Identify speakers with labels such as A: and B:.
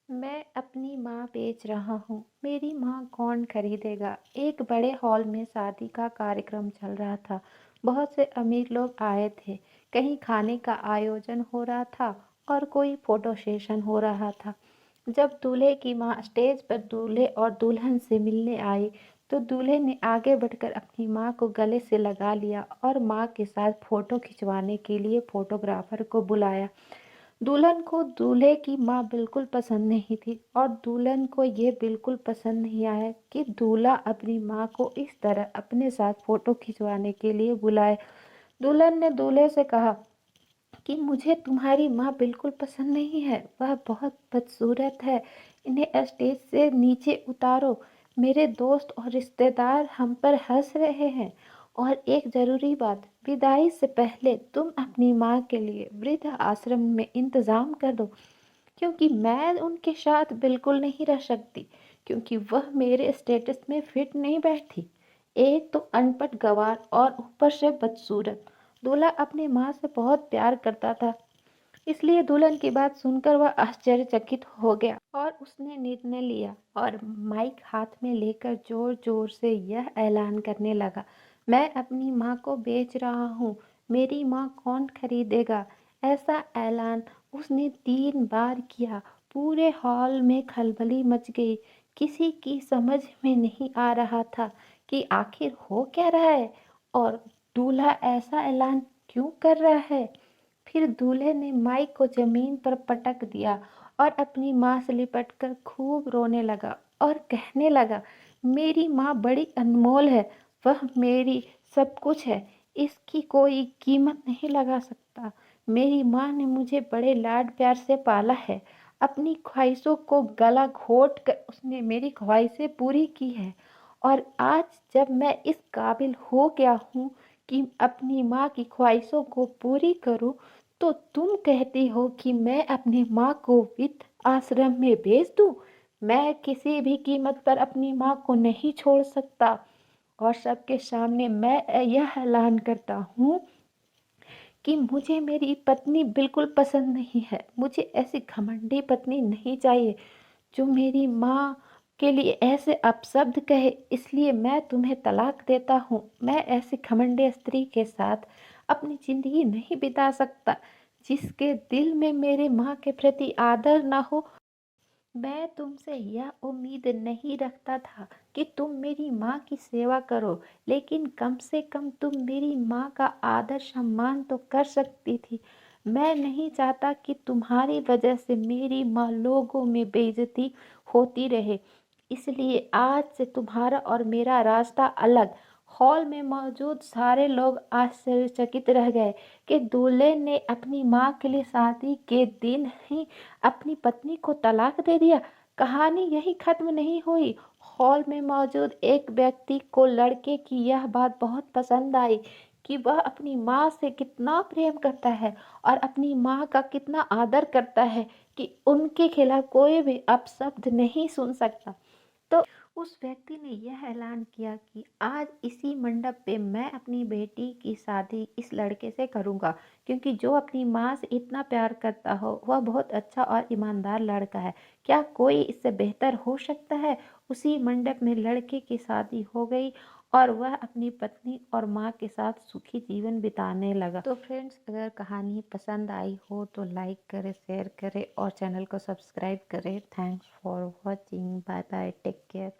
A: मैं अपनी माँ बेच रहा हूँ, मेरी माँ कौन खरीदेगा? एक बड़े हॉल में शादी का कार्यक्रम चल रहा था। बहुत से अमीर लोग आए थे। कहीं खाने का आयोजन हो रहा था और कोई फोटो सेशन हो रहा था। जब दूल्हे की माँ स्टेज पर दूल्हे और दुल्हन से मिलने आई, तो दूल्हे ने आगे बढ़कर अपनी माँ को गले से लगा लिया और माँ के साथ फोटो खिंचवाने के लिए फोटोग्राफर को बुलाया। दुल्हन को दूल्हे की माँ बिल्कुल पसंद नहीं थी और दुल्हन को ये बिल्कुल पसंद नहीं आया कि दूल्हा अपनी माँ को इस तरह अपने साथ फोटो खिंचवाने के लिए बुलाए। दुल्हन ने दूल्हे से कहा कि मुझे तुम्हारी माँ बिल्कुल पसंद नहीं है, वह बहुत बदसूरत है। इन्हें स्टेज से नीचे उतारो। मेरे दोस्त और रिश्तेदार हम पर हंस रहे हैं। और एक ज़रूरी बात, विदाई से पहले तुम अपनी माँ के लिए वृद्ध आश्रम में इंतज़ाम कर दो, क्योंकि मैं उनके साथ बिल्कुल नहीं रह सकती, क्योंकि वह मेरे स्टेटस में फिट नहीं बैठती। एक तो अनपढ़ गंवार और ऊपर से बदसूरत। दूल्हा अपनी माँ से बहुत प्यार करता था, इसलिए दुल्हन की बात सुनकर वह आश्चर्यचकित हो गया और उसने निर्णय लिया और माइक हाथ में लेकर जोर जोर से यह ऐलान करने लगा, मैं अपनी माँ को बेच रहा हूँ, मेरी माँ कौन खरीदेगा? ऐसा ऐलान उसने 3 बार किया। पूरे हॉल में खलबली मच गई। किसी की समझ में नहीं आ रहा था कि आखिर हो क्या रहा है और दूल्हा ऐसा ऐलान क्यों कर रहा है। फिर दूल्हे ने माइक को जमीन पर पटक दिया और अपनी माँ से लिपटकर खूब रोने लगा और कहने लगा, मेरी माँ बड़ी अनमोल है, वह मेरी सब कुछ है, इसकी कोई कीमत नहीं लगा सकता। मेरी माँ ने मुझे बड़े लाड प्यार से पाला है। अपनी ख्वाहिशों को गला घोट कर उसने मेरी ख्वाहिशें पूरी की है। और आज जब मैं इस काबिल हो गया हूँ कि अपनी माँ की ख्वाहिशों को पूरी करूँ, तो तुम कहती हो कि मैं अपनी माँ को वित्त आश्रम में भेज दूँ? मैं किसी भी कीमत पर अपनी माँ को नहीं छोड़ सकता। और सबके सामने मैं यह ऐलान करता हूँ कि मुझे मेरी पत्नी बिल्कुल पसंद नहीं है। मुझे ऐसी घमंडी पत्नी नहीं चाहिए जो मेरी माँ के लिए ऐसे अपशब्द कहे। इसलिए मैं तुम्हें तलाक देता हूँ। मैं ऐसी घमंडी स्त्री के साथ अपनी जिंदगी नहीं बिता सकता जिसके दिल में मेरे माँ के प्रति आदर ना हो। मैं तुमसे यह उम्मीद नहीं रखता था कि तुम मेरी माँ की सेवा करो, लेकिन कम से कम तुम मेरी माँ का आदर सम्मान तो कर सकती थी। मैं नहीं चाहता कि तुम्हारी वजह से मेरी माँ लोगों में बेइज्जती होती रहे। इसलिए आज से तुम्हारा और मेरा रास्ता अलग। हॉल में मौजूद सारे लोग आश्चर्यचकित रह गए कि दूल्हे ने अपनी माँ के लिए शादी के दिन ही अपनी पत्नी को तलाक दे दिया। कहानी यही खत्म नहीं हुई। हॉल में मौजूद एक व्यक्ति को लड़के की यह बात बहुत पसंद आई कि वह अपनी माँ से कितना प्रेम करता है और अपनी माँ का कितना आदर करता है कि उनके खिलाफ कोई भी अपशब्द नहीं सुन सकता। तो उस व्यक्ति ने यह ऐलान किया कि आज इसी मंडप पे मैं अपनी बेटी की शादी इस लड़के से करूंगा, क्योंकि जो अपनी माँ से इतना प्यार करता हो वह बहुत अच्छा और ईमानदार लड़का है। क्या कोई इससे बेहतर हो सकता है? उसी मंडप में लड़के की शादी हो गई और वह अपनी पत्नी और माँ के साथ सुखी जीवन बिताने लगा। तो फ्रेंड्स, अगर कहानी पसंद आई हो तो लाइक करें, शेयर करें और चैनल को सब्सक्राइब करें। Thanks for watching. Bye bye, take care.